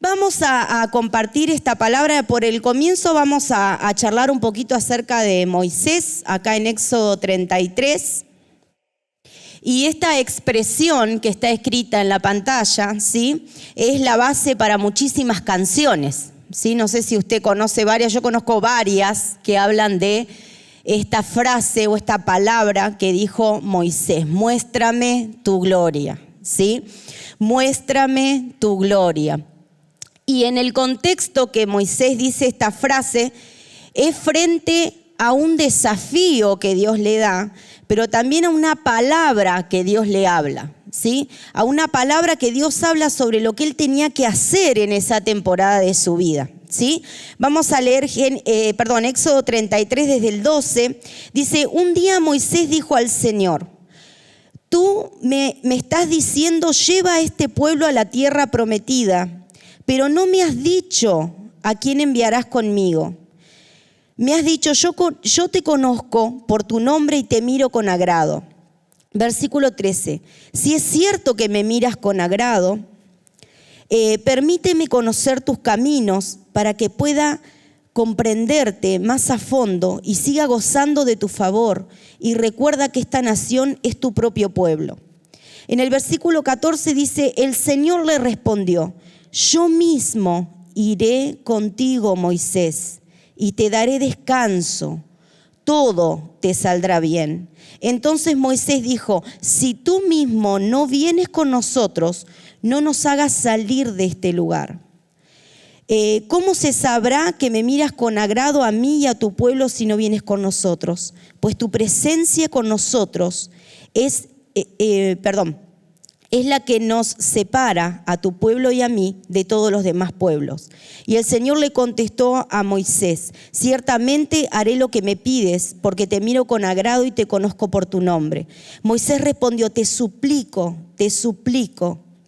Vamos a compartir esta palabra. Por el comienzo vamos a charlar un poquito acerca de Moisés, acá en Éxodo 33. Y esta expresión que está escrita en la pantalla, ¿sí?, es la base para muchísimas canciones, ¿sí? No sé si usted conoce varias, yo conozco varias que hablan de esta frase o esta palabra que dijo Moisés: muéstrame tu gloria, ¿sí? Muéstrame tu gloria. Y en el contexto que Moisés dice esta frase, es frente a un desafío que Dios le da, pero también a una palabra que Dios le habla, ¿sí? A una palabra que Dios habla sobre lo que él tenía que hacer en esa temporada de su vida, ¿sí? Vamos a leer Éxodo 33 desde el 12. Dice: un día Moisés dijo al Señor: tú me estás diciendo, lleva a este pueblo a la tierra prometida, pero no me has dicho a quién enviarás conmigo. Me has dicho, yo te conozco por tu nombre y te miro con agrado. Versículo 13. Si es cierto que me miras con agrado, permíteme conocer tus caminos para que pueda comprenderte más a fondo y siga gozando de tu favor. Y recuerda que esta nación es tu propio pueblo. En el versículo 14 dice: el Señor le respondió: yo mismo iré contigo, Moisés, y te daré descanso. Todo te saldrá bien. Entonces Moisés dijo: si tú mismo no vienes con nosotros, no nos hagas salir de este lugar. ¿Cómo se sabrá que me miras con agrado a mí y a tu pueblo si no vienes con nosotros? Pues tu presencia con nosotros es la que nos separa a tu pueblo y a mí de todos los demás pueblos. Y el Señor le contestó a Moisés: ciertamente haré lo que me pides, porque te miro con agrado y te conozco por tu nombre. Moisés respondió: te suplico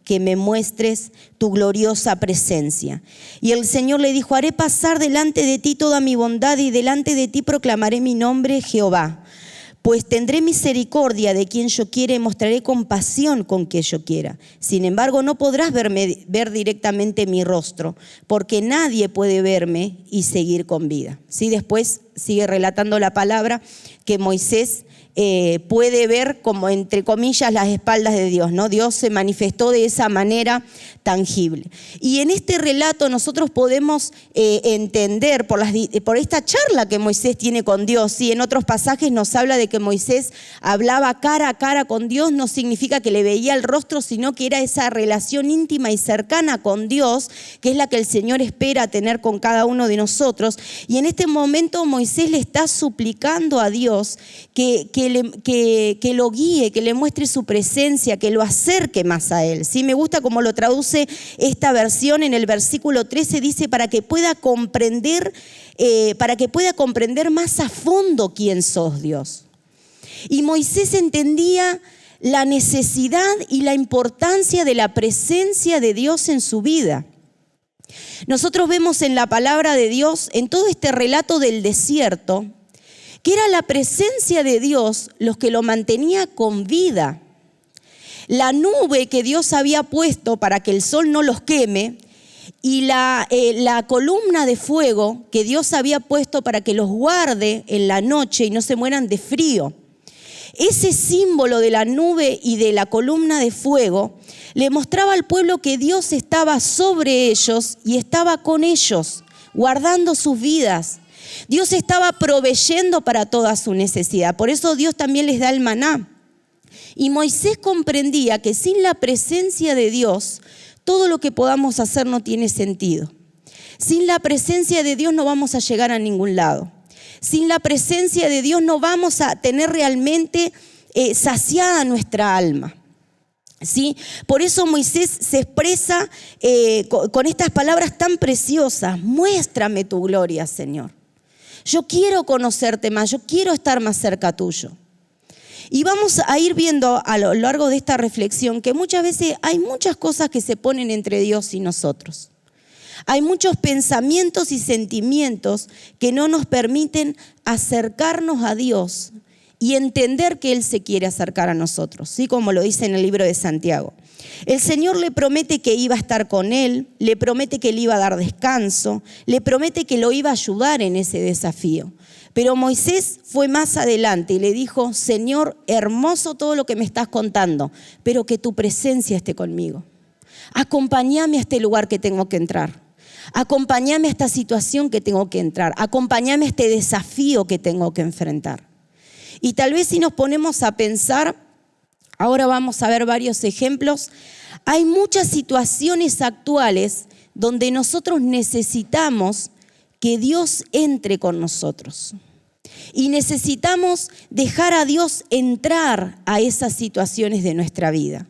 que me muestres tu gloriosa presencia. Y el Señor le dijo: haré pasar delante de ti toda mi bondad y delante de ti proclamaré mi nombre, Jehová. Pues tendré misericordia de quien yo quiera y mostraré compasión con quien yo quiera. Sin embargo, no podrás ver directamente mi rostro, porque nadie puede verme y seguir con vida. ¿Sí? Después sigue relatando la palabra que Moisés puede ver, como entre comillas, las espaldas de Dios, ¿no? Dios se manifestó de esa manera tangible. Y en este relato nosotros podemos entender por esta charla que Moisés tiene con Dios. ¿Sí? En otros pasajes nos habla de que Moisés hablaba cara a cara con Dios. No significa que le veía el rostro, sino que era esa relación íntima y cercana con Dios, que es la que el Señor espera tener con cada uno de nosotros. Y en este momento Moisés le está suplicando a Dios que lo guíe, que le muestre su presencia, que lo acerque más a él. ¿Sí? Me gusta cómo lo traduce esta versión. En el versículo 13 dice: para que pueda comprender más a fondo quién sos, Dios. Y Moisés entendía la necesidad y la importancia de la presencia de Dios en su vida. Nosotros vemos en la palabra de Dios, en todo este relato del desierto, que era la presencia de Dios los que lo mantenía con vida. La nube que Dios había puesto para que el sol no los queme y la columna de fuego que Dios había puesto para que los guarde en la noche y no se mueran de frío. Ese símbolo de la nube y de la columna de fuego le mostraba al pueblo que Dios estaba sobre ellos y estaba con ellos, guardando sus vidas. Dios estaba proveyendo para toda su necesidad. Por eso Dios también les da el maná. Y Moisés comprendía que sin la presencia de Dios, todo lo que podamos hacer no tiene sentido. Sin la presencia de Dios no vamos a llegar a ningún lado. Sin la presencia de Dios no vamos a tener realmente saciada nuestra alma. ¿Sí? Por eso Moisés se expresa con estas palabras tan preciosas: muéstrame tu gloria, Señor. Yo quiero conocerte más, yo quiero estar más cerca tuyo. Y vamos a ir viendo a lo largo de esta reflexión que muchas veces hay muchas cosas que se ponen entre Dios y nosotros. Hay muchos pensamientos y sentimientos que no nos permiten acercarnos a Dios y entender que Él se quiere acercar a nosotros, ¿sí? Como lo dice en el libro de Santiago. El Señor le promete que iba a estar con él, le promete que le iba a dar descanso, le promete que lo iba a ayudar en ese desafío. Pero Moisés fue más adelante y le dijo: Señor, hermoso todo lo que me estás contando, pero que tu presencia esté conmigo. Acompáñame a este lugar que tengo que entrar. Acompáñame a esta situación que tengo que entrar. Acompáñame a este desafío que tengo que enfrentar. Y tal vez si nos ponemos a pensar, ahora vamos a ver varios ejemplos, hay muchas situaciones actuales donde nosotros necesitamos que Dios entre con nosotros. Y necesitamos dejar a Dios entrar a esas situaciones de nuestra vida.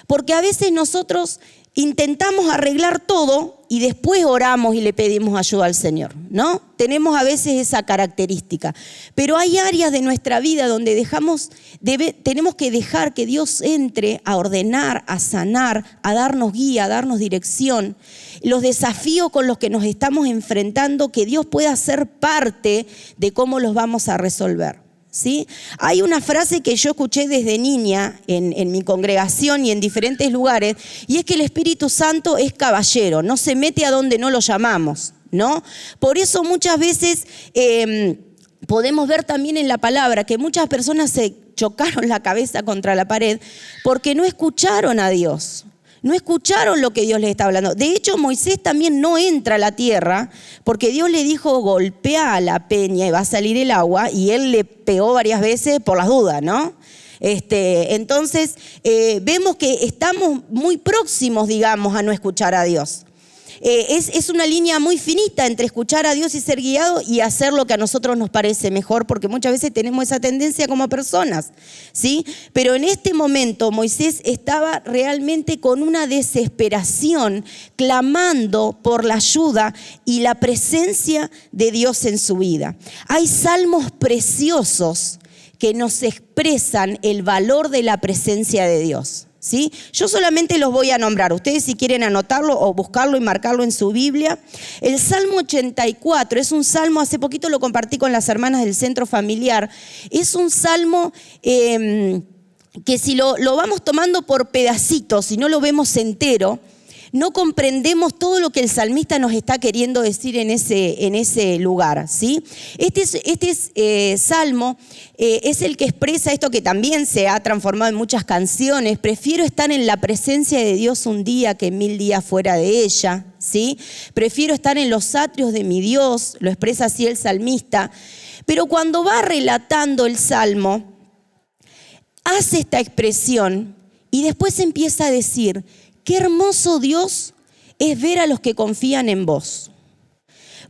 Porque a veces nosotros intentamos arreglar todo y después oramos y le pedimos ayuda al Señor, ¿no? Tenemos a veces esa característica. Pero hay áreas de nuestra vida donde tenemos que dejar que Dios entre a ordenar, a sanar, a darnos guía, a darnos dirección. Los desafíos con los que nos estamos enfrentando, que Dios pueda ser parte de cómo los vamos a resolver, ¿sí? Hay una frase que yo escuché desde niña en mi congregación y en diferentes lugares, y es que el Espíritu Santo es caballero, no se mete a donde no lo llamamos, ¿no? Por eso muchas veces podemos ver también en la palabra que muchas personas se chocaron la cabeza contra la pared porque no escucharon a Dios. No escucharon lo que Dios les está hablando. De hecho, Moisés también no entra a la tierra porque Dios le dijo: golpea la peña y va a salir el agua, y él le pegó varias veces por las dudas, ¿no? Entonces, vemos que estamos muy próximos, digamos, a no escuchar a Dios. Es una línea muy finita entre escuchar a Dios y ser guiado y hacer lo que a nosotros nos parece mejor, porque muchas veces tenemos esa tendencia como personas, ¿sí? Pero en este momento Moisés estaba realmente con una desesperación, clamando por la ayuda y la presencia de Dios en su vida. Hay salmos preciosos que nos expresan el valor de la presencia de Dios, ¿sí? Yo solamente los voy a nombrar. Ustedes, si quieren anotarlo o buscarlo y marcarlo en su Biblia. El Salmo 84 es un salmo, hace poquito lo compartí con las hermanas del Centro Familiar. Es un salmo que si lo vamos tomando por pedacitos, si no lo vemos entero, no comprendemos todo lo que el salmista nos está queriendo decir en ese lugar, ¿sí? Este salmo es el que expresa esto que también se ha transformado en muchas canciones. Prefiero estar en la presencia de Dios un día que 1000 días fuera de ella, ¿sí? Prefiero estar en los atrios de mi Dios, lo expresa así el salmista. Pero cuando va relatando el salmo, hace esta expresión y después empieza a decir: qué hermoso, Dios, es ver a los que confían en vos.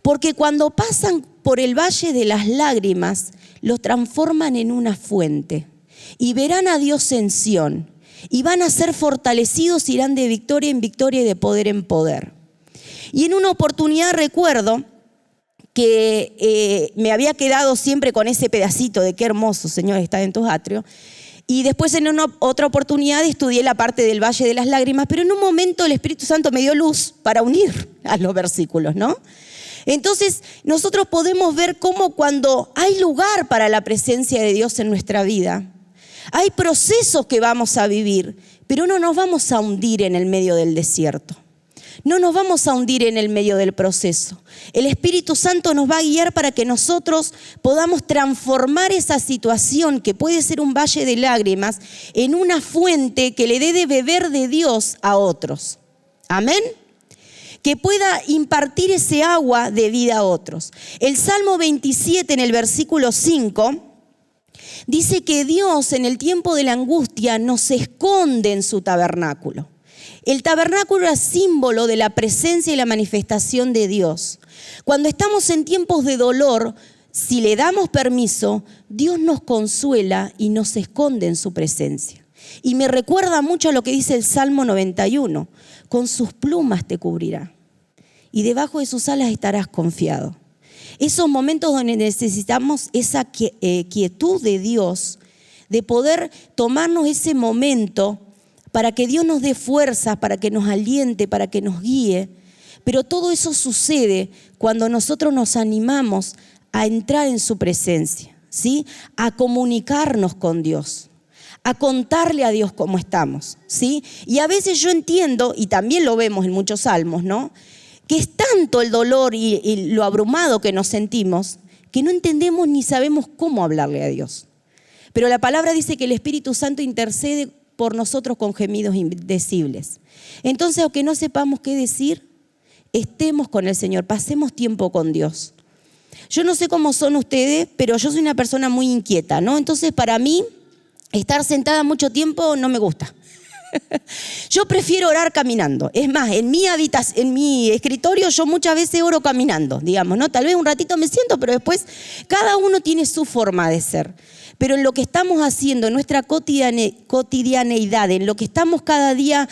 Porque cuando pasan por el valle de las lágrimas, los transforman en una fuente. Y verán a Dios en Sión. Y van a ser fortalecidos, irán de victoria en victoria y de poder en poder. Y en una oportunidad recuerdo que me había quedado siempre con ese pedacito de qué hermoso, Señor, está en tus atrios. Y después en otra oportunidad estudié la parte del Valle de las Lágrimas, pero en un momento el Espíritu Santo me dio luz para unir a los versículos, ¿no? Entonces nosotros podemos ver cómo cuando hay lugar para la presencia de Dios en nuestra vida, hay procesos que vamos a vivir, pero no nos vamos a hundir en el medio del desierto. No nos vamos a hundir en el medio del proceso. El Espíritu Santo nos va a guiar para que nosotros podamos transformar esa situación, que puede ser un valle de lágrimas, en una fuente que le dé de beber de Dios a otros. Amén. Que pueda impartir ese agua de vida a otros. El Salmo 27, en el versículo 5, dice que Dios en el tiempo de la angustia nos esconde en su tabernáculo. El tabernáculo es símbolo de la presencia y la manifestación de Dios. Cuando estamos en tiempos de dolor, si le damos permiso, Dios nos consuela y nos esconde en su presencia. Y me recuerda mucho a lo que dice el Salmo 91. Con sus plumas te cubrirá y debajo de sus alas estarás confiado. Esos momentos donde necesitamos esa quietud de Dios, de poder tomarnos ese momento para que Dios nos dé fuerzas, para que nos aliente, para que nos guíe. Pero todo eso sucede cuando nosotros nos animamos a entrar en su presencia, ¿sí? A comunicarnos con Dios, a contarle a Dios cómo estamos, ¿sí? Y a veces yo entiendo, y también lo vemos en muchos salmos, ¿no?, que es tanto el dolor y lo abrumado que nos sentimos que no entendemos ni sabemos cómo hablarle a Dios. Pero la palabra dice que el Espíritu Santo intercede por nosotros con gemidos indecibles. Entonces, aunque no sepamos qué decir, estemos con el Señor, pasemos tiempo con Dios. Yo no sé cómo son ustedes, pero yo soy una persona muy inquieta, ¿no? Entonces, para mí, estar sentada mucho tiempo no me gusta. Yo prefiero orar caminando. Es más, en mi escritorio yo muchas veces oro caminando, digamos, ¿no? Tal vez un ratito me siento, pero después cada uno tiene su forma de ser. Pero en lo que estamos haciendo, en nuestra cotidianeidad, en lo que estamos cada día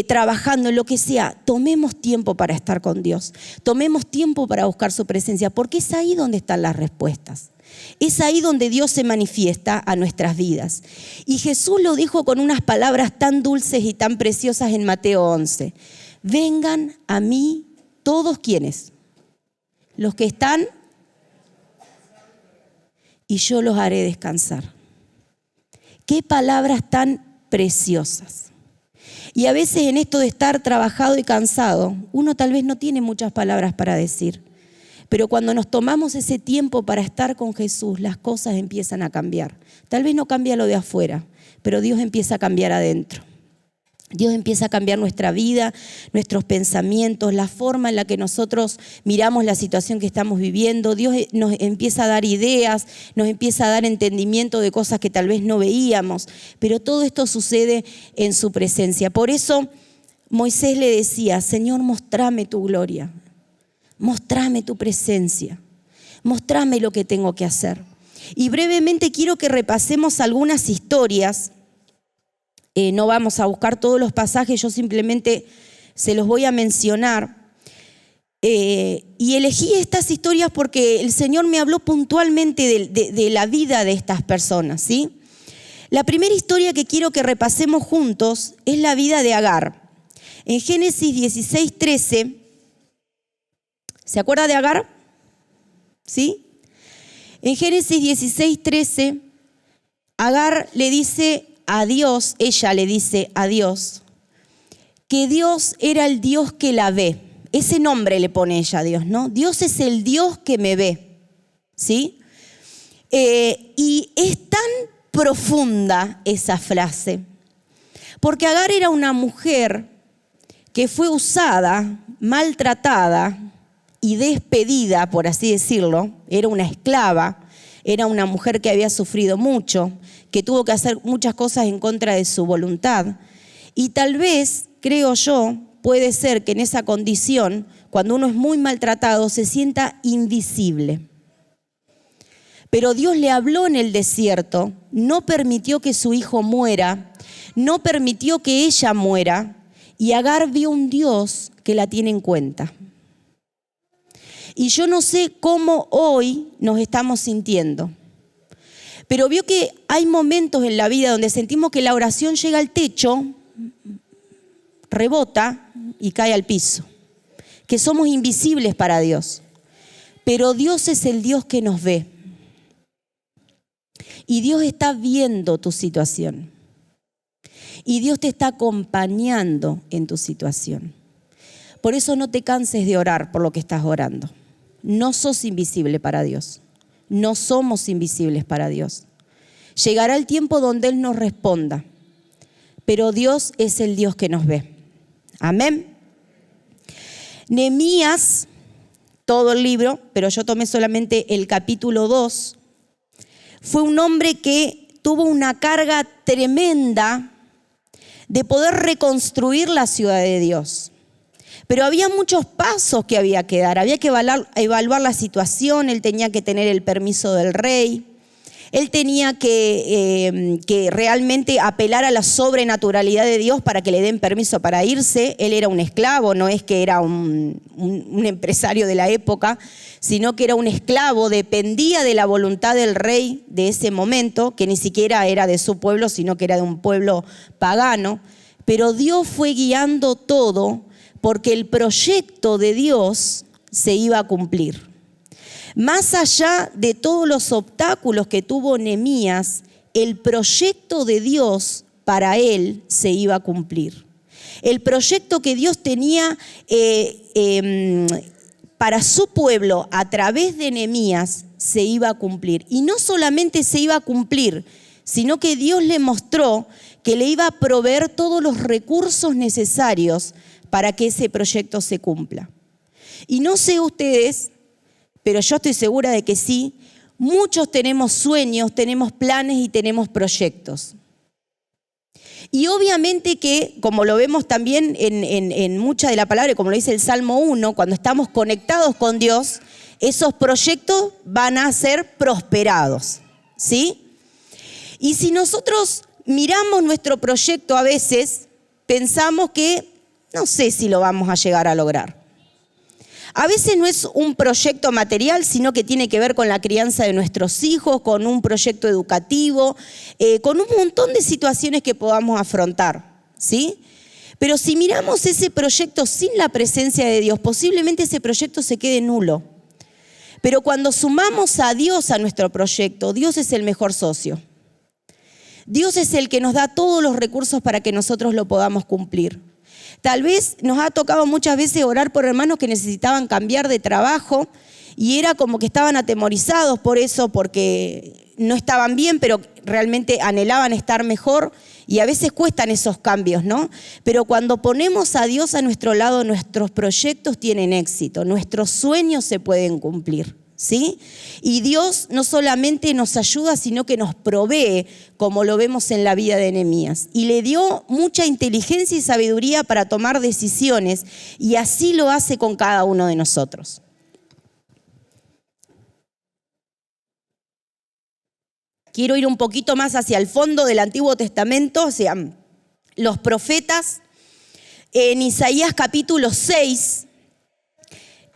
trabajando, en lo que sea, tomemos tiempo para estar con Dios. Tomemos tiempo para buscar su presencia, porque es ahí donde están las respuestas. Es ahí donde Dios se manifiesta a nuestras vidas. Y Jesús lo dijo con unas palabras tan dulces y tan preciosas en Mateo 11. Vengan a mí todos quienes, los que están, y yo los haré descansar. Qué palabras tan preciosas. Y a veces en esto de estar trabajado y cansado, uno tal vez no tiene muchas palabras para decir. Pero cuando nos tomamos ese tiempo para estar con Jesús, las cosas empiezan a cambiar. Tal vez no cambia lo de afuera, pero Dios empieza a cambiar adentro. Dios empieza a cambiar nuestra vida, nuestros pensamientos, la forma en la que nosotros miramos la situación que estamos viviendo. Dios nos empieza a dar ideas, nos empieza a dar entendimiento de cosas que tal vez no veíamos. Pero todo esto sucede en su presencia. Por eso Moisés le decía, Señor, mostrame tu gloria. Mostrame tu presencia, mostrame lo que tengo que hacer. Y brevemente quiero que repasemos algunas historias. No vamos a buscar todos los pasajes, yo simplemente se los voy a mencionar. Y elegí estas historias porque el Señor me habló puntualmente de la vida de estas personas, ¿sí? La primera historia que quiero que repasemos juntos es la vida de Agar. En Génesis 16:13, ¿se acuerda de Agar? ¿Sí? En Génesis 16:13, Agar le dice a Dios, ella le dice a Dios, que Dios era el Dios que la ve. Ese nombre le pone ella a Dios, ¿no? Dios es el Dios que me ve, ¿sí? Y es tan profunda esa frase, porque Agar era una mujer que fue usada, maltratada y despedida, por así decirlo. Era una esclava, era una mujer que había sufrido mucho, que tuvo que hacer muchas cosas en contra de su voluntad. Y tal vez, creo yo, puede ser que en esa condición, cuando uno es muy maltratado, se sienta invisible. Pero Dios le habló en el desierto, no permitió que su hijo muera, no permitió que ella muera, y Agar vio un Dios que la tiene en cuenta. Y yo no sé cómo hoy nos estamos sintiendo, pero vio que hay momentos en la vida donde sentimos que la oración llega al techo, rebota y cae al piso, que somos invisibles para Dios. Pero Dios es el Dios que nos ve. Y Dios está viendo tu situación. Y Dios te está acompañando en tu situación. Por eso no te canses de orar por lo que estás orando. No sos invisible para Dios. No somos invisibles para Dios. Llegará el tiempo donde Él nos responda. Pero Dios es el Dios que nos ve. Amén. Nehemías, todo el libro, pero yo tomé solamente el capítulo 2, fue un hombre que tuvo una carga tremenda de poder reconstruir la ciudad de Dios. Pero había muchos pasos que había que dar, había que evaluar la situación, él tenía que tener el permiso del rey, él tenía que realmente apelar a la sobrenaturalidad de Dios para que le den permiso para irse. Él era un esclavo, no es que era un empresario de la época, sino que era un esclavo, dependía de la voluntad del rey de ese momento, que ni siquiera era de su pueblo, sino que era de un pueblo pagano. Pero Dios fue guiando todo porque el proyecto de Dios se iba a cumplir. Más allá de todos los obstáculos que tuvo Nehemías, el proyecto de Dios para él se iba a cumplir. El proyecto que Dios tenía para su pueblo a través de Nehemías se iba a cumplir. Y no solamente se iba a cumplir, sino que Dios le mostró que le iba a proveer todos los recursos necesarios para que ese proyecto se cumpla. Y no sé ustedes, pero yo estoy segura de que sí, muchos tenemos sueños, tenemos planes y tenemos proyectos. Y obviamente que, como lo vemos también en mucha de la palabra, como lo dice el Salmo 1, cuando estamos conectados con Dios, esos proyectos van a ser prosperados, ¿sí? Y si nosotros miramos nuestro proyecto a veces, pensamos que no sé si lo vamos a llegar a lograr. A veces no es un proyecto material, sino que tiene que ver con la crianza de nuestros hijos, con un proyecto educativo, con un montón de situaciones que podamos afrontar, ¿sí? Pero si miramos ese proyecto sin la presencia de Dios, posiblemente ese proyecto se quede nulo. Pero cuando sumamos a Dios a nuestro proyecto, Dios es el mejor socio. Dios es el que nos da todos los recursos para que nosotros lo podamos cumplir. Tal vez nos ha tocado muchas veces orar por hermanos que necesitaban cambiar de trabajo y era como que estaban atemorizados por eso, porque no estaban bien, pero realmente anhelaban estar mejor y a veces cuestan esos cambios, ¿no? Pero cuando ponemos a Dios a nuestro lado, nuestros proyectos tienen éxito, nuestros sueños se pueden cumplir, ¿sí? Y Dios no solamente nos ayuda, sino que nos provee, como lo vemos en la vida de Nehemías. Y le dio mucha inteligencia y sabiduría para tomar decisiones, y así lo hace con cada uno de nosotros. Quiero ir un poquito más hacia el fondo del Antiguo Testamento, o sea, los profetas. En Isaías capítulo 6,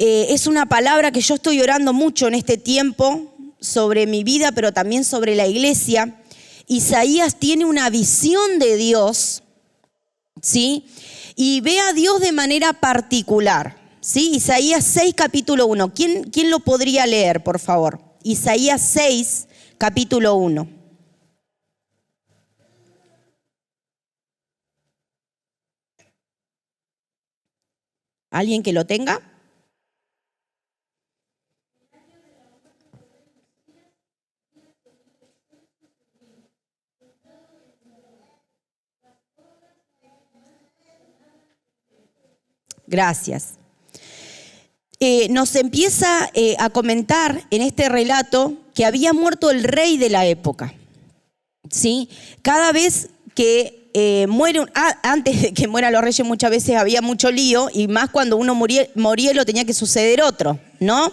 es una palabra que yo estoy orando mucho en este tiempo sobre mi vida, pero también sobre la iglesia. Isaías tiene una visión de Dios, ¿sí? Y ve a Dios de manera particular, ¿sí? Isaías 6, capítulo 1. ¿Quién lo podría leer, por favor? Isaías 6, capítulo 1. ¿Alguien que lo tenga? Gracias. Nos empieza a comentar en este relato que había muerto el rey de la época, ¿sí? Cada vez que antes de que mueran los reyes muchas veces había mucho lío, y más cuando uno moría lo tenía que suceder otro, ¿no?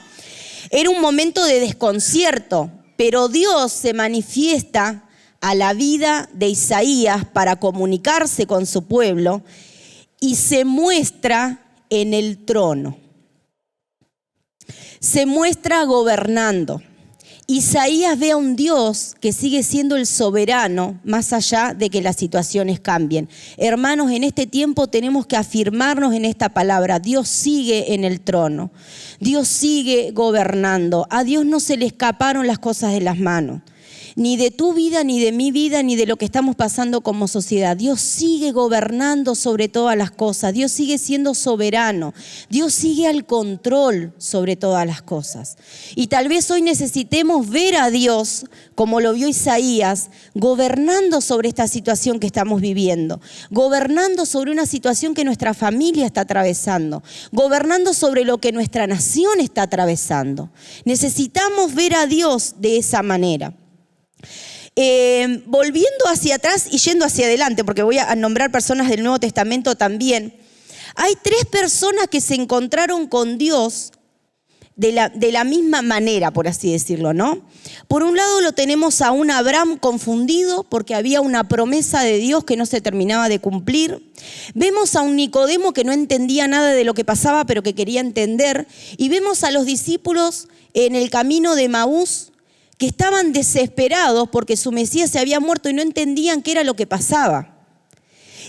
Era un momento de desconcierto, pero Dios se manifiesta a la vida de Isaías para comunicarse con su pueblo y se muestra en el trono. Se muestra gobernando. Isaías ve a un Dios que sigue siendo el soberano más allá de que las situaciones cambien. Hermanos, en este tiempo tenemos que afirmarnos en esta palabra. Dios sigue en el trono. Dios sigue gobernando. A Dios no se le escaparon las cosas de las manos. Ni de tu vida, ni de mi vida, ni de lo que estamos pasando como sociedad. Dios sigue gobernando sobre todas las cosas. Dios sigue siendo soberano. Dios sigue al control sobre todas las cosas. Y tal vez hoy necesitemos ver a Dios, como lo vio Isaías, gobernando sobre esta situación que estamos viviendo. Gobernando sobre una situación que nuestra familia está atravesando. Gobernando sobre lo que nuestra nación está atravesando. Necesitamos ver a Dios de esa manera. Volviendo hacia atrás y yendo hacia adelante, porque voy a nombrar personas del Nuevo Testamento también. Hay 3 personas que se encontraron con Dios de la misma manera, por así decirlo, ¿no? Por un lado lo tenemos a un Abraham confundido porque había una promesa de Dios que no se terminaba de cumplir. Vemos a un Nicodemo que no entendía nada de lo que pasaba, pero que quería entender. Y vemos a los discípulos en el camino de Emaús, que estaban desesperados porque su Mesías se había muerto y no entendían qué era lo que pasaba.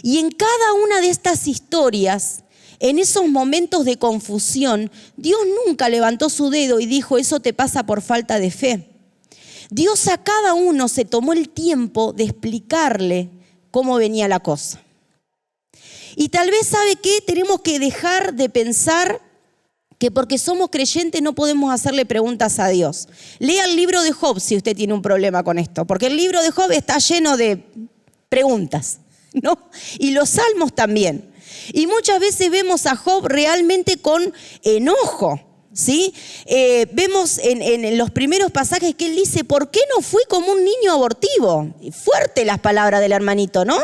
Y en cada una de estas historias, en esos momentos de confusión, Dios nunca levantó su dedo y dijo, eso te pasa por falta de fe. Dios a cada uno se tomó el tiempo de explicarle cómo venía la cosa. Y tal vez, ¿sabe qué? Tenemos que dejar de pensar que porque somos creyentes no podemos hacerle preguntas a Dios. Lea el libro de Job si usted tiene un problema con esto, porque el libro de Job está lleno de preguntas, ¿no? Y los salmos también. Y muchas veces vemos a Job realmente con enojo, ¿sí? Vemos en los primeros pasajes que él dice, ¿por qué no fui como un niño abortivo? Fuerte las palabras del hermanito, ¿no?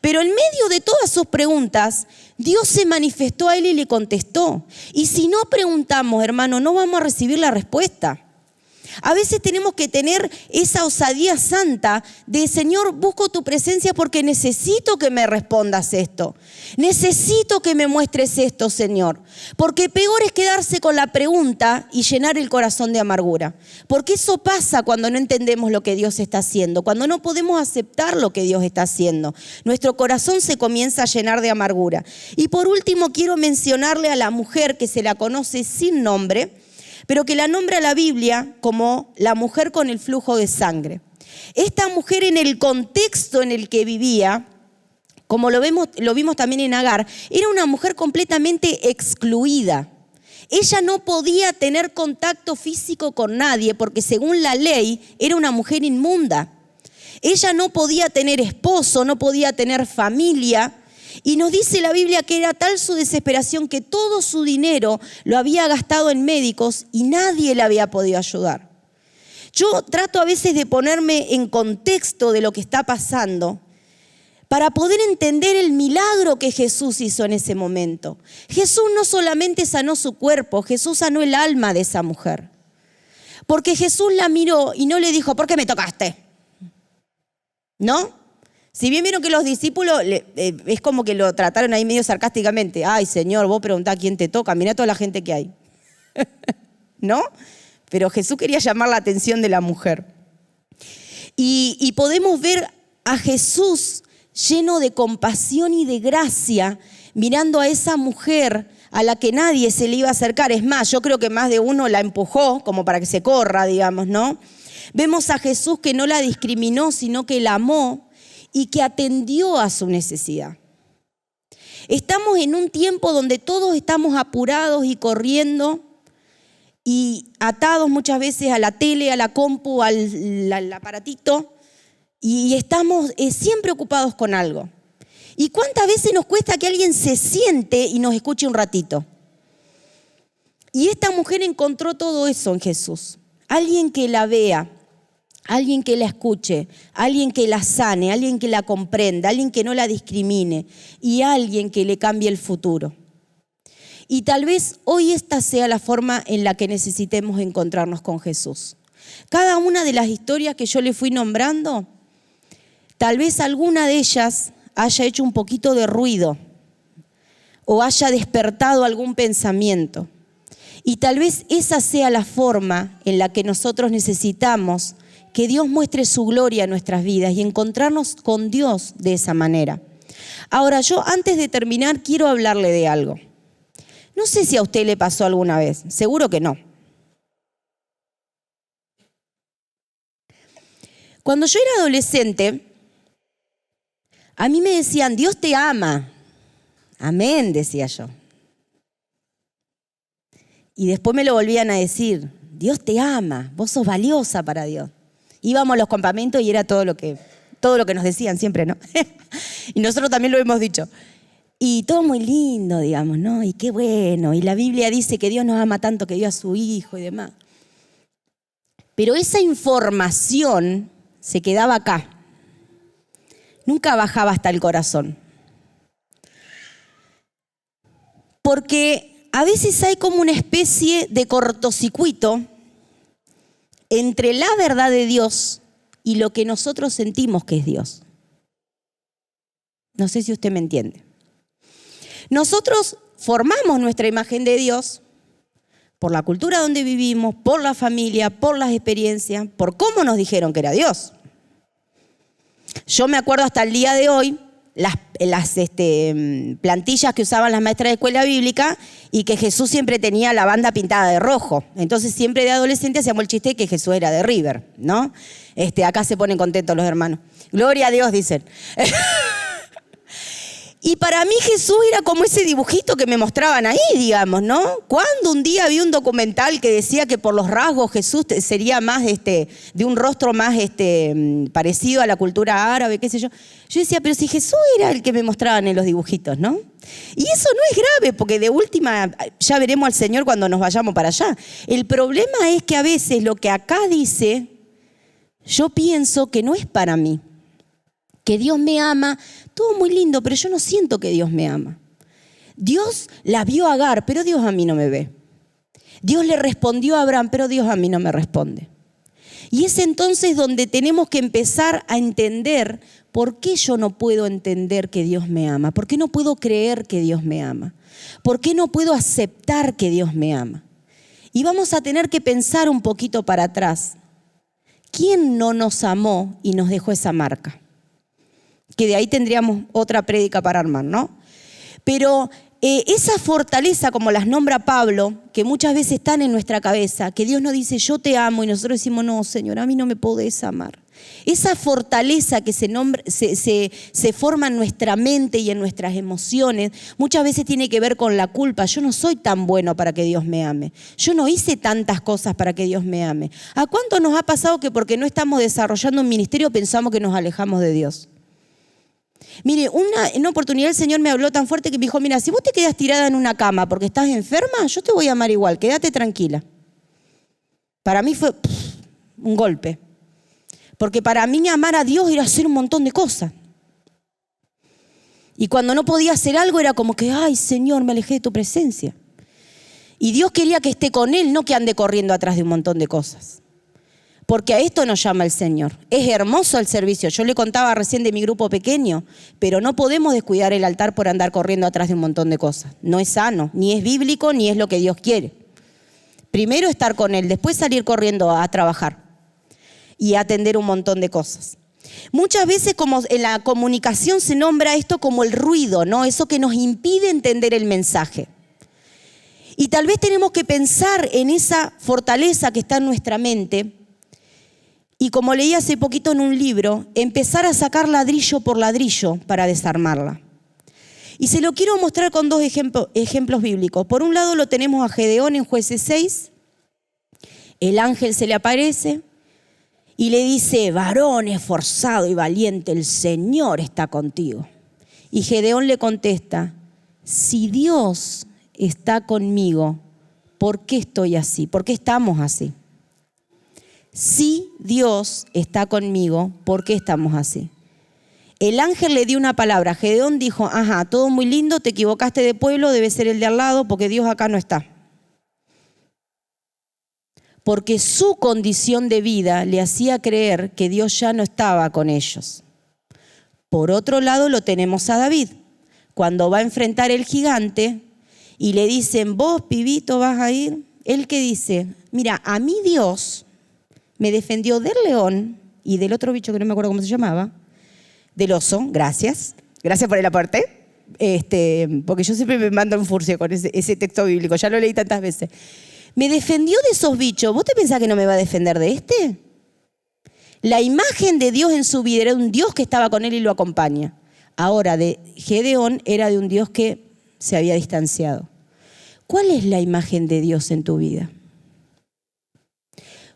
Pero en medio de todas sus preguntas, Dios se manifestó a él y le contestó. Y si no preguntamos, hermano, no vamos a recibir la respuesta. A veces tenemos que tener esa osadía santa de, Señor, busco tu presencia porque necesito que me respondas esto. Necesito que me muestres esto, Señor. Porque peor es quedarse con la pregunta y llenar el corazón de amargura. Porque eso pasa cuando no entendemos lo que Dios está haciendo, cuando no podemos aceptar lo que Dios está haciendo. Nuestro corazón se comienza a llenar de amargura. Y por último, quiero mencionarle a la mujer que se la conoce sin nombre, pero que la nombra la Biblia como la mujer con el flujo de sangre. Esta mujer, en el contexto en el que vivía, como lo vimos también en Agar, era una mujer completamente excluida. Ella no podía tener contacto físico con nadie porque según la ley era una mujer inmunda. Ella no podía tener esposo, no podía tener familia. Y nos dice la Biblia que era tal su desesperación que todo su dinero lo había gastado en médicos y nadie le había podido ayudar. Yo trato a veces de ponerme en contexto de lo que está pasando para poder entender el milagro que Jesús hizo en ese momento. Jesús no solamente sanó su cuerpo, Jesús sanó el alma de esa mujer. Porque Jesús la miró y no le dijo, ¿por qué me tocaste? ¿No? Si bien vieron que los discípulos es como que lo trataron ahí medio sarcásticamente. Ay, Señor, vos preguntás quién te toca, mirá toda la gente que hay. ¿No? Pero Jesús quería llamar la atención de la mujer. Y podemos ver a Jesús lleno de compasión y de gracia, mirando a esa mujer a la que nadie se le iba a acercar. Es más, yo creo que más de uno la empujó como para que se corra, digamos, ¿no? Vemos a Jesús que no la discriminó, sino que la amó y que atendió a su necesidad. Estamos en un tiempo donde todos estamos apurados y corriendo y atados muchas veces a la tele, a la compu, al aparatito, y estamos siempre ocupados con algo. ¿Y cuántas veces nos cuesta que alguien se siente y nos escuche un ratito? Y esta mujer encontró todo eso en Jesús. Alguien que la vea, alguien que la escuche, alguien que la sane, alguien que la comprenda, alguien que no la discrimine y alguien que le cambie el futuro. Y tal vez hoy esta sea la forma en la que necesitemos encontrarnos con Jesús. Cada una de las historias que yo le fui nombrando, tal vez alguna de ellas haya hecho un poquito de ruido o haya despertado algún pensamiento. Y tal vez esa sea la forma en la que nosotros necesitamos que Dios muestre su gloria en nuestras vidas y encontrarnos con Dios de esa manera. Ahora, yo antes de terminar quiero hablarle de algo. No sé si a usted le pasó alguna vez, seguro que no. Cuando yo era adolescente, a mí me decían, Dios te ama. Amén, decía yo. Y después me lo volvían a decir, Dios te ama, vos sos valiosa para Dios. Íbamos a los campamentos y era todo lo que nos decían siempre, ¿no? Y nosotros también lo hemos dicho. Y todo muy lindo, digamos, ¿no? Y qué bueno. Y la Biblia dice que Dios nos ama tanto que dio a su Hijo y demás. Pero esa información se quedaba acá. Nunca bajaba hasta el corazón. Porque a veces hay como una especie de cortocircuito entre la verdad de Dios y lo que nosotros sentimos que es Dios. No sé si usted me entiende. Nosotros formamos nuestra imagen de Dios por la cultura donde vivimos, por la familia, por las experiencias, por cómo nos dijeron que era Dios. Yo me acuerdo hasta el día de hoy las plantillas que usaban las maestras de escuela bíblica y que Jesús siempre tenía la banda pintada de rojo. Entonces siempre de adolescente hacíamos el chiste de que Jesús era de River, ¿no? Acá se ponen contentos los hermanos. Gloria a Dios, dicen. Y para mí Jesús era como ese dibujito que me mostraban ahí, digamos, ¿no? Cuando un día vi un documental que decía que por los rasgos Jesús sería más de un rostro más parecido a la cultura árabe, qué sé yo. Yo decía, pero si Jesús era el que me mostraban en los dibujitos, ¿no? Y eso no es grave, porque de última ya veremos al Señor cuando nos vayamos para allá. El problema es que a veces lo que acá dice, yo pienso que no es para mí. Que Dios me ama, todo muy lindo, pero yo no siento que Dios me ama. Dios la vio a Agar, pero Dios a mí no me ve. Dios le respondió a Abraham, pero Dios a mí no me responde. Y es entonces donde tenemos que empezar a entender por qué yo no puedo entender que Dios me ama, por qué no puedo creer que Dios me ama, por qué no puedo aceptar que Dios me ama. Y vamos a tener que pensar un poquito para atrás. ¿Quién no nos amó y nos dejó esa marca? Que de ahí tendríamos otra prédica para armar, ¿no? Pero esa fortaleza, como las nombra Pablo, que muchas veces están en nuestra cabeza, que Dios nos dice, yo te amo, y nosotros decimos, no, Señor, a mí no me podés amar. Esa fortaleza que se forma en nuestra mente y en nuestras emociones, muchas veces tiene que ver con la culpa. Yo no soy tan bueno para que Dios me ame. Yo no hice tantas cosas para que Dios me ame. ¿A cuánto nos ha pasado que porque no estamos desarrollando un ministerio pensamos que nos alejamos de Dios? Mire, una oportunidad el Señor me habló tan fuerte que me dijo, mira, si vos te quedas tirada en una cama porque estás enferma, yo te voy a amar igual, quédate tranquila. Para mí fue un golpe. Porque para mí amar a Dios era hacer un montón de cosas. Y cuando no podía hacer algo era como que, ay Señor, me alejé de tu presencia. Y Dios quería que esté con Él, no que ande corriendo atrás de un montón de cosas. Porque a esto nos llama el Señor. Es hermoso el servicio. Yo le contaba recién de mi grupo pequeño, pero no podemos descuidar el altar por andar corriendo atrás de un montón de cosas. No es sano, ni es bíblico, ni es lo que Dios quiere. Primero estar con Él, después salir corriendo a trabajar y atender un montón de cosas. Muchas veces, como en la comunicación se nombra esto como el ruido, ¿no? Eso que nos impide entender el mensaje. Y tal vez tenemos que pensar en esa fortaleza que está en nuestra mente. Y como leí hace poquito en un libro, empezar a sacar ladrillo por ladrillo para desarmarla. Y se lo quiero mostrar con dos ejemplos bíblicos. Por un lado lo tenemos a Gedeón en Jueces 6. El ángel se le aparece y le dice, varón esforzado y valiente, el Señor está contigo. Y Gedeón le contesta, si Dios está conmigo, ¿por qué estoy así? ¿Por qué estamos así? Si Dios está conmigo, ¿por qué estamos así? El ángel le dio una palabra. Gedeón dijo, ajá, todo muy lindo, te equivocaste de pueblo, debe ser el de al lado, porque Dios acá no está. Porque su condición de vida le hacía creer que Dios ya no estaba con ellos. Por otro lado lo tenemos a David. Cuando va a enfrentar el gigante y le dicen, vos, pibito, vas a ir. Él que dice, mira, a mí Dios me defendió del león y del otro bicho que no me acuerdo cómo se llamaba, del oso, gracias por el aporte, porque yo siempre me mando en furcia con ese texto bíblico, ya lo leí tantas veces. Me defendió de esos bichos, ¿vos te pensás que no me va a defender de este? La imagen de Dios en su vida era un Dios que estaba con él y lo acompaña. Ahora, de Gedeón era de un Dios que se había distanciado. ¿Cuál es la imagen de Dios en tu vida?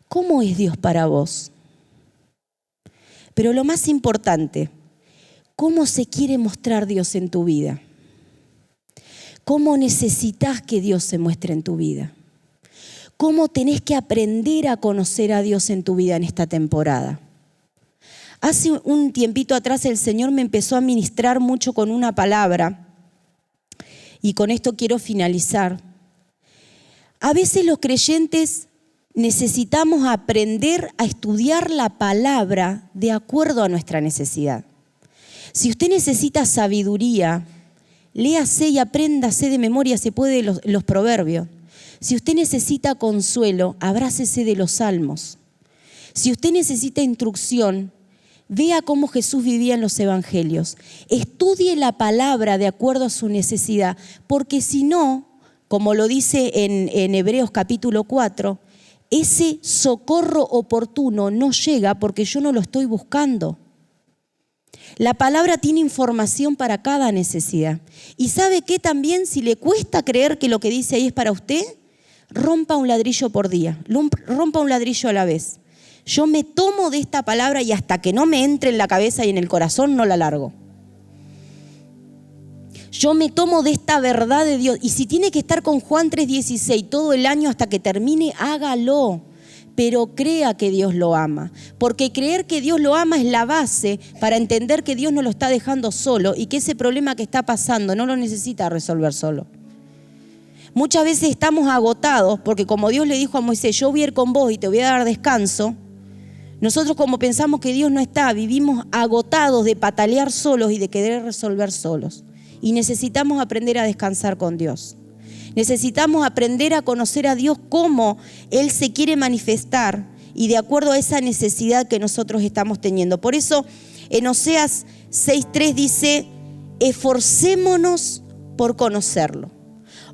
¿Cómo es Dios para vos? Pero lo más importante, ¿cómo se quiere mostrar Dios en tu vida? ¿Cómo necesitas que Dios se muestre en tu vida? ¿Cómo tenés que aprender a conocer a Dios en tu vida en esta temporada? Hace un tiempito atrás el Señor me empezó a ministrar mucho con una palabra y con esto quiero finalizar. A veces los creyentes necesitamos aprender a estudiar la palabra de acuerdo a nuestra necesidad. Si usted necesita sabiduría, léase y apréndase de memoria, se puede, los proverbios. Si usted necesita consuelo, abrácese de los salmos. Si usted necesita instrucción, Vea cómo Jesús vivía en los evangelios. Estudie la palabra de acuerdo a su necesidad, porque si no, como lo dice en Hebreos capítulo 4, ese socorro oportuno no llega porque yo no lo estoy buscando. La palabra tiene información para cada necesidad. ¿Y sabe qué también? Si le cuesta creer que lo que dice ahí es para usted, rompa un ladrillo por día, rompa un ladrillo a la vez. Yo me tomo de esta palabra y hasta que no me entre en la cabeza y en el corazón no la largo. Yo me tomo de esta verdad de Dios. Y si tiene que estar con Juan 3:16 todo el año hasta que termine, hágalo. Pero crea que Dios lo ama. Porque creer que Dios lo ama es la base para entender que Dios no lo está dejando solo y que ese problema que está pasando no lo necesita resolver solo. Muchas veces estamos agotados porque como Dios le dijo a Moisés, yo voy a ir con vos y te voy a dar descanso. Nosotros como pensamos que Dios no está, vivimos agotados de patalear solos y de querer resolver solos. Y necesitamos aprender a descansar con Dios. Necesitamos aprender a conocer a Dios cómo Él se quiere manifestar y de acuerdo a esa necesidad que nosotros estamos teniendo. Por eso en Oseas 6:3 dice, esforcémonos por conocerlo.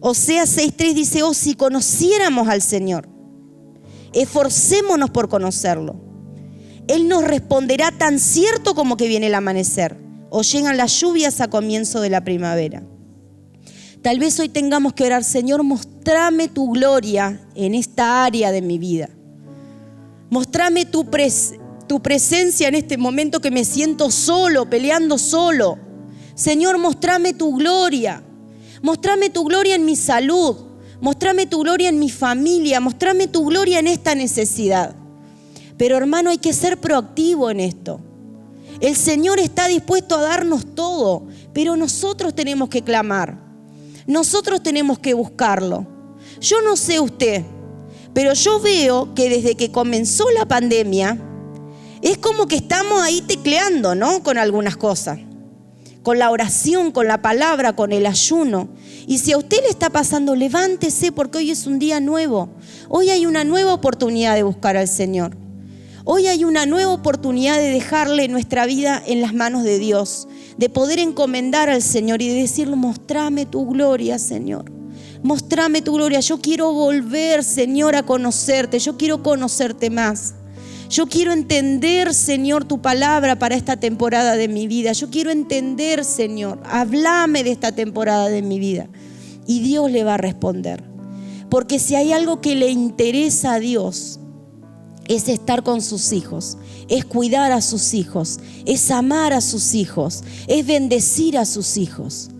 Oseas 6:3 dice, oh, si conociéramos al Señor, esforcémonos por conocerlo. Él nos responderá tan cierto como que viene el amanecer o llegan las lluvias a comienzo de la primavera. Tal vez hoy tengamos que orar, Señor, mostrame tu gloria en esta área de mi vida. Mostrame tu presencia en este momento que me siento solo, peleando solo. Señor, mostrame tu gloria. Mostrame tu gloria en mi salud. Mostrame tu gloria en mi familia. Mostrame tu gloria en esta necesidad. Pero hermano, hay que ser proactivo en esto. El Señor está dispuesto a darnos todo, pero nosotros tenemos que clamar. Nosotros tenemos que buscarlo. Yo no sé usted, pero yo veo que desde que comenzó la pandemia, es como que estamos ahí tecleando, ¿no? Con algunas cosas. Con la oración, con la palabra, con el ayuno. Y si a usted le está pasando, levántese porque hoy es un día nuevo. Hoy hay una nueva oportunidad de buscar al Señor. Hoy hay una nueva oportunidad de dejarle nuestra vida en las manos de Dios, de poder encomendar al Señor y de decirle, mostrame tu gloria, Señor. Mostrame tu gloria. Yo quiero volver, Señor, a conocerte. Yo quiero conocerte más. Yo quiero entender, Señor, tu palabra para esta temporada de mi vida. Yo quiero entender, Señor. Háblame de esta temporada de mi vida. Y Dios le va a responder. Porque si hay algo que le interesa a Dios, es estar con sus hijos, es cuidar a sus hijos, es amar a sus hijos, es bendecir a sus hijos.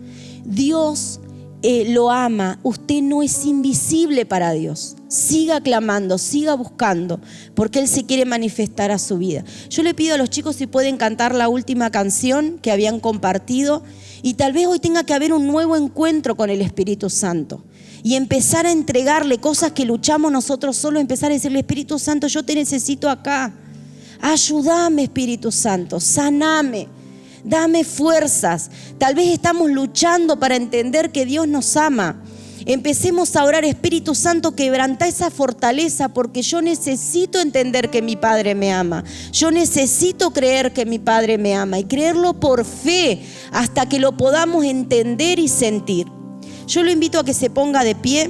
Dios lo ama, usted no es invisible para Dios. Siga clamando, siga buscando, porque Él se quiere manifestar a su vida. Yo le pido a los chicos si pueden cantar la última canción que habían compartido y tal vez hoy tenga que haber un nuevo encuentro con el Espíritu Santo. Y empezar a entregarle cosas que luchamos nosotros solos, empezar a decirle, Espíritu Santo, yo te necesito acá. Ayúdame, Espíritu Santo, saname, dame fuerzas. Tal vez estamos luchando para entender que Dios nos ama. Empecemos a orar, Espíritu Santo, quebrantá esa fortaleza porque yo necesito entender que mi Padre me ama. Yo necesito creer que mi Padre me ama y creerlo por fe hasta que lo podamos entender y sentir. Yo lo invito a que se ponga de pie.